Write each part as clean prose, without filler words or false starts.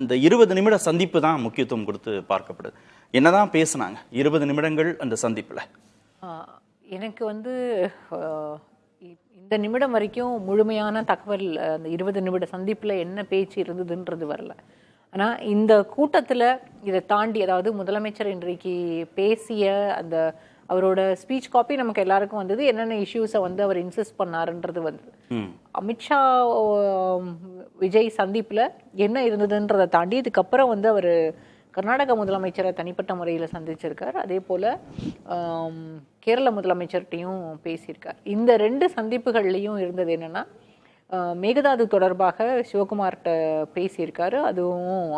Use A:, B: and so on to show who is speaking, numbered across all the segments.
A: இந்த 20 நிமிட சந்திப்பு தான் முக்கியத்துவம் கொடுத்து பார்க்கப்படுது. என்னதான் பேசுனாங்க 20 நிமிடங்கள் அந்த சந்திப்புல?
B: எனக்கு இந்த நிமிடம் வரைக்கும் முழுமையான தகவல் அந்த 20 நிமிட சந்திப்புல என்ன பேச்சு இருந்ததுன்றது வரல. ஆனால் இந்த கூட்டத்தில் இதை தாண்டி, அதாவது முதலமைச்சர் இன்றைக்கு பேசிய அந்த அவரோட ஸ்பீச் காப்பி நமக்கு எல்லாருக்கும் வந்தது. என்னென்ன இஷ்யூஸை அவர் இன்சிஸ்ட் பண்ணாருன்றது வந்தது. அமித்ஷா விஜய் சந்திப்பில் என்ன இருந்ததுன்றதை தாண்டி இதுக்கப்புறம் அவர் கர்நாடக முதலமைச்சரை தனிப்பட்ட முறையில் சந்திச்சிருக்கார். அதே போல் கேரள முதலமைச்சர்கிட்டையும் பேசியிருக்கார். இந்த 2 சந்திப்புகள்லையும் இருந்தது என்னென்னா, மேகதாது தொடர்பாக சிவகுமார்கிட்ட பேசியிருக்காரு. அதுவும்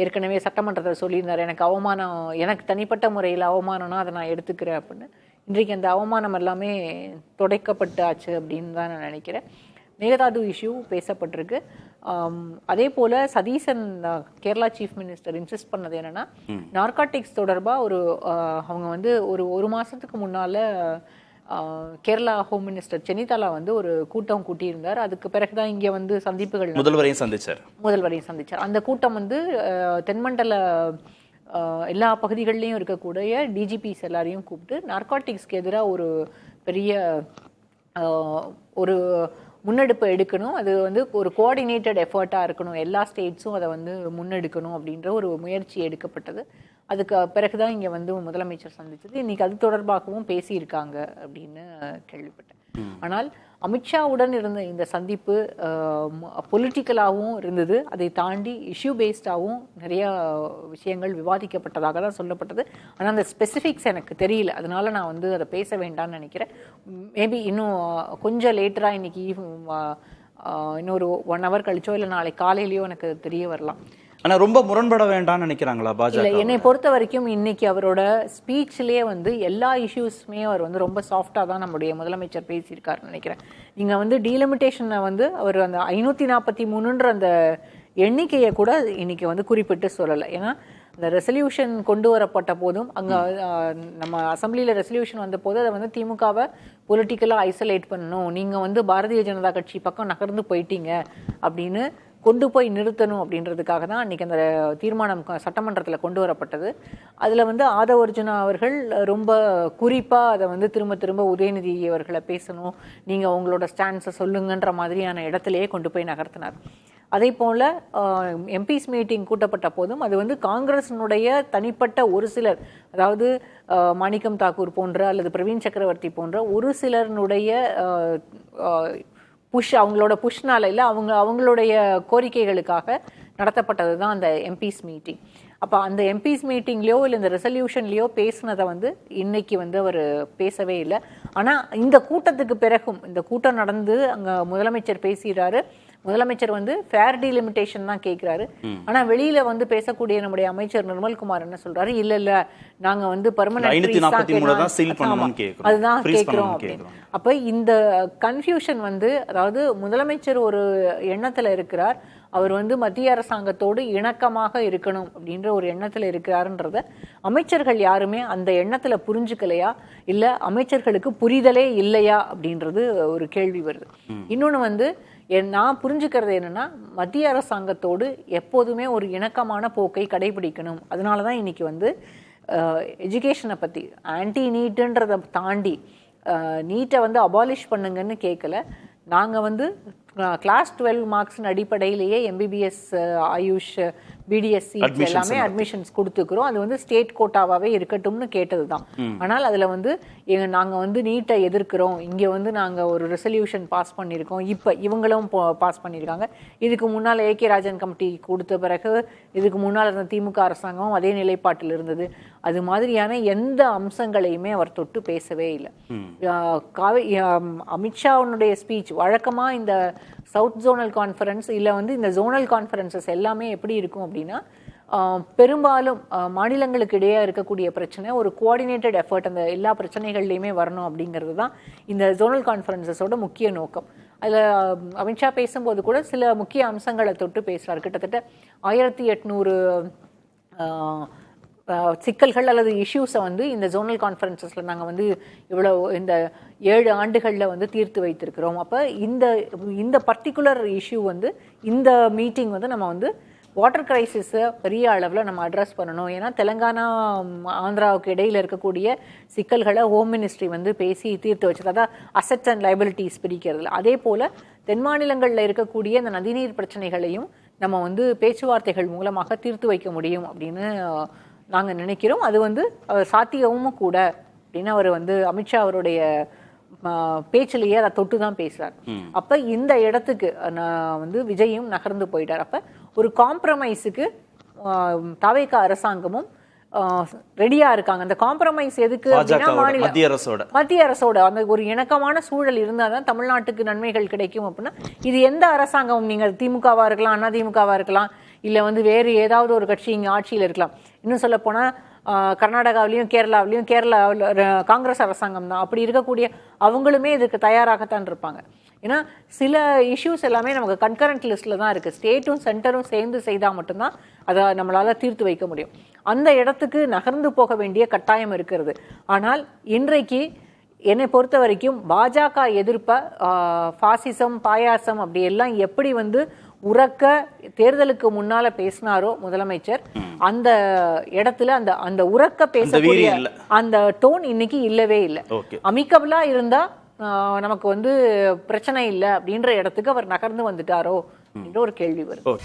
B: ஏற்கனவே சட்டமன்றத்தில் சொல்லியிருந்தார், எனக்கு தனிப்பட்ட முறையில் அவமானம்னா அதை நான் எடுத்துக்கிறேன் அப்படின்னு. இன்றைக்கு அந்த அவமானம் எல்லாமே துடைக்கப்பட்டாச்சு அப்படின்னு தான் நான் நினைக்கிறேன். மேகதாது இஷ்யூ பேசப்பட்டிருக்கு. அதே போல் Satheesan Kerala chief minister insist பண்ணது என்னென்னா, நார்காட்டிக்ஸ் தொடர்பாக அவங்க ஒரு மாதத்துக்கு முன்னால் கேரளா ஹோம் மினிஸ்டர் சென்னிதாலா ஒரு கூட்டம் கூட்டியிருந்தார். அதுக்கு பிறகுதான் இங்கே சந்திப்புகள்
A: முதல்வரையும்
B: சந்திச்சார். அந்த கூட்டம் தென்மண்டல எல்லா பகுதிகளிலையும் இருக்கக்கூடிய டிஜிபிஸ் எல்லாரையும் கூப்பிட்டு நார்காட்டிக்ஸ்க்கு எதிராக ஒரு பெரிய ஒரு முன்னெடுப்பை எடுக்கணும். அது ஒரு கோஆர்டினேட்டட் எஃபர்ட்டாக இருக்கணும், எல்லா ஸ்டேட்ஸும் அதை முன்னெடுக்கணும் அப்படின்ற ஒரு முயற்சி எடுக்கப்பட்டது. அதுக்கு பிறகுதான் இங்கே முதலமைச்சர் சந்திச்சது. இன்னைக்கு அது தொடர்பாகவும் பேசியிருக்காங்க அப்படின்னு கேள்விப்பட்டேன். ஆனால் அமித்ஷாவுடன் இருந்த இந்த சந்திப்பு பொலிட்டிக்கலாகவும் இருந்தது. அதை தாண்டி இஷ்யூ பேஸ்டாகவும் நிறையா விஷயங்கள் விவாதிக்கப்பட்டதாக தான் சொல்லப்பட்டது. ஆனால் அந்த ஸ்பெசிஃபிக்ஸ் எனக்கு தெரியல, அதனால நான் அதை பேச வேண்டாம்னு நினைக்கிறேன். மேபி இன்னும் கொஞ்சம் லேட்டராக இன்னைக்கு இன்னொரு 1 hour கழிச்சோ இல்லை நாளை காலையிலையோ எனக்கு தெரிய வரலாம்.
A: ஆனா ரொம்ப முரண்பட வேண்டாம்னு நினைக்கிறாங்களா பாஜக?
B: என்னை பொறுத்த வரைக்கும் இன்னைக்கு அவரோட ஸ்பீச்லயே எல்லா இஷ்யூஸுமே அவர் ரொம்ப சாஃப்டா தான் நம்முடைய முதலமைச்சர் பேசியிருக்காருன்னு நினைக்கிறேன். நீங்க டீலிமிட்டேஷனை அவர் அந்த 543ன்ற அந்த எண்ணிக்கையை கூட இன்னைக்கு குறிப்பிட்டு சொல்லலை. ஏன்னா இந்த ரெசல்யூஷன் கொண்டு வரப்பட்ட போதும் அங்கே நம்ம அசம்பிளியில் ரெசல்யூஷன் வந்த போது அதை திமுகவை பொலிட்டிக்கலாக ஐசோலேட் பண்ணணும், நீங்கள் பாரதிய ஜனதா கட்சி பக்கம் நகர்ந்து போயிட்டீங்க அப்படின்னு கொண்டு போய் நிறுத்தணும் அப்படின்றதுக்காக தான் அன்றைக்கி அந்த தீர்மானம் சட்டமன்றத்தில் கொண்டு வரப்பட்டது. அதில் ஆதவ் அர்ஜுனா அவர்கள் ரொம்ப குறிப்பாக அதை திரும்ப திரும்ப உதயநிதி அவர்களை பேசணும், நீங்கள் உங்களோட ஸ்டாண்ட்ஸை சொல்லுங்கன்ற மாதிரியான இடத்துலையே கொண்டு போய் நகர்த்தினார். அதே போல் எம்பிஸ் மீட்டிங் கூட்டப்பட்ட போதும் அது காங்கிரஸினுடைய தனிப்பட்ட ஒரு சிலர், அதாவது மாணிக்கம் தாக்கூர் போன்ற அல்லது பிரவீன் சக்கரவர்த்தி போன்ற ஒரு சிலருடைய அவங்களோட புஷ்னால இல்லை, அவங்களுடைய கோரிக்கைகளுக்காக நடத்தப்பட்டது தான் அந்த எம்பிஸ் மீட்டிங். அப்போ அந்த எம்பிஸ் மீட்டிங்லேயோ இல்லை இந்த ரெசல்யூஷன்லேயோ பேசினதை இன்னைக்கு அவர் பேசவே இல்லை. ஆனால் இந்த கூட்டத்துக்கு பிறகும், இந்த கூட்டம் நடந்து அங்கே முதலமைச்சர் பேசுகிறாரு. முதலமைச்சர் ஃபேர் டீலிமிட்டேஷன் தான் கேட்கிறாரு. ஆனா வெளியில பேசக்கூடிய நம்முடைய அமைச்சர் நிர்மல்குமார் என்ன சொல்றாரு, இல்ல நாங்க பெர்மனன்ட் அதுதான் கேட்கிறோம் அப்படின்னு. அப்ப இந்த கன்ஃபியூஷன் அதாவது முதலமைச்சர் ஒரு எண்ணத்துல இருக்கிறார், அவர் மத்திய அரசாங்கத்தோடு இணக்கமாக இருக்கணும் அப்படின்ற ஒரு எண்ணத்துல இருக்கிறாருன்றத அமைச்சர்கள் யாருமே அந்த எண்ணத்துல புரிஞ்சுக்கலையா, இல்ல அமைச்சர்களுக்கு புரிதலே இல்லையா அப்படின்றது ஒரு கேள்வி வருது. இன்னொன்னு நான் புரிஞ்சுக்கிறது என்னன்னா, மத்திய அரசாங்கத்தோடு எப்போதுமே ஒரு இணக்கமான போக்கை கடைபிடிக்கணும். அதனால தான் இன்னைக்கு எஜுகேஷனை பற்றி ஆன்டி நீட்டுன்றதை தாண்டி நீட்டை அபாலிஷ் பண்ணுங்கன்னு கேட்கல. நாங்கள் கிளாஸ் 12 மார்க்ஸின் அடிப்படையிலேயே எம்பிபிஎஸ், ஆயுஷ், பிடிஎஸ் சீட்ஸ் எல்லாமே அட்மிஷன்ஸ் கொடுத்துக்கிறோம், அது ஸ்டேட் கோட்டாவாகவே இருக்கட்டும்னு கேட்டது தான். ஆனால் அதில் நாங்கள் நீட்டை எதிர்க்கிறோம், இங்கே நாங்கள் ஒரு ரெசல்யூஷன் பாஸ் பண்ணியிருக்கோம், இப்போ இவங்களும் பாஸ் பண்ணியிருக்காங்க. இதுக்கு முன்னால் ஏகே ராஜன் கமிட்டி கொடுத்த பிறகு இதுக்கு முன்னால் இருந்த திமுக அரசாங்கமும் அதே நிலைப்பாட்டில் இருந்தது. அது மாதிரியான எந்த அம்சங்களையுமே அவர் தொட்டு பேசவே இல்லை. அமித்ஷாவுடைய ஸ்பீச் வழக்கமாக இந்த சவுத் ஜோனல் கான்ஃபரன்ஸ் இல்லை இந்த ஜோனல் கான்ஃபரன்சஸ் எல்லாமே எப்படி இருக்கும் அப்படின்னா, பெரும்பாலும் மாநிலங்களுக்கு இடையே இருக்கக்கூடிய பிரச்சனை ஒரு கோஆர்டினேட்டட் எஃபர்ட் அந்த எல்லா பிரச்சனைகள்லையுமே வரணும் அப்படிங்கிறது தான் இந்த ஜோனல் கான்ஃபரன்சஸோட முக்கிய நோக்கம். அதில் அமித்ஷா பேசும்போது கூட சில முக்கிய அம்சங்களை தொட்டு பேசுகிறார். கிட்டத்தட்ட 1800 சிக்கல்கள் அல்லது இஷ்யூஸை இந்த ஜோனல் கான்ஃபரன்சஸில் நாங்கள் இவ்வளோ இந்த 7 ஆண்டுகளில் தீர்த்து வைத்திருக்கிறோம். அப்போ இந்த பர்டிகுலர் இஷ்யூ இந்த மீட்டிங் நம்ம வாட்டர் கிரைசிஸை பெரிய அளவில் நம்ம அட்ரஸ் பண்ணணும். ஏன்னா தெலுங்கானா ஆந்திராவுக்கு இடையில் இருக்கக்கூடிய சிக்கல்களை ஹோம் மினிஸ்ட்ரி வந்து பேசி தீர்த்து வச்சது. அதான் அசெட்ஸ் அண்ட் லைபிலிட்டிஸ் பிரிக்கிறதுல. அதே போல் தென் மாநிலங்களில் இருக்கக்கூடிய இந்த நதிநீர் பிரச்சனைகளையும் நம்ம வந்து பேச்சுவார்த்தைகள் மூலமாக தீர்த்து வைக்க முடியும் அப்படின்னு நாங்கள் நினைக்கிறோம். அது வந்து சாத்தியமும் கூட அப்படின்னு அவர் வந்து அமித்ஷா அவருடைய பேச்சிலேயே அதை தொட்டு தான் பேசுறார். அப்ப இந்த இடத்துக்கு வந்து விஜயும் நகர்ந்து போயிட்டார். அப்ப ஒரு காம்ப்ரமைஸுக்கு தவேக அரசாங்கமும் ரெடியா இருக்காங்க. அந்த காம்ப்ரமைஸ் எதுக்கு அப்படின்னா மத்திய அரசோட அந்த ஒரு இணக்கமான சூழல் இருந்தாதான் தமிழ்நாட்டுக்கு நன்மைகள் கிடைக்கும் அப்படின்னா இது எந்த அரசாங்கமும், நீங்க திமுகவா இருக்கலாம், அண்ணா திமுகவா இருக்கலாம், இல்ல வந்து வேறு ஏதாவது ஒரு கட்சி இங்க ஆட்சியில் இருக்கலாம். இன்னும் சொல்ல போனா கர்நாடகாவிலையும் கேரளாவில் காங்கிரஸ் அரசாங்கம் தான். அப்படி இருக்கக்கூடிய அவங்களுமே இதுக்கு தயாராகத்தான் இருப்பாங்க. ஏன்னா சில இஷ்யூஸ் எல்லாமே நமக்கு கன்கரண்ட் லிஸ்ட்ல தான் இருக்கு. ஸ்டேட்டும் சென்டரும் சேர்ந்து செய்தால் மட்டும்தான் அதை நம்மளால தீர்த்து வைக்க முடியும். அந்த இடத்துக்கு நகர்ந்து போக வேண்டிய கட்டாயம் இருக்கிறது. ஆனால் இன்றைக்கு என்னை பொறுத்த வரைக்கும் பாஜக எதிர்ப்ப பாசிசம் பாயாசம் அப்படி எல்லாம் எப்படி வந்து உறக்க தேர்தலுக்கு முன்னால பேசினாரோ முதலமைச்சர், அந்த இடத்துல அந்த அந்த உறக்க பேசக்கூடிய அந்த டோன் இன்னைக்கு இல்லவே இல்லை. அமிக்கபிளா இருந்தா நமக்கு வந்து பிரச்சனை இல்லை அப்படின்ற இடத்துக்கு அவர் நகர்ந்து வந்துட்டாரோ என்ற ஒரு கேள்வி வருது.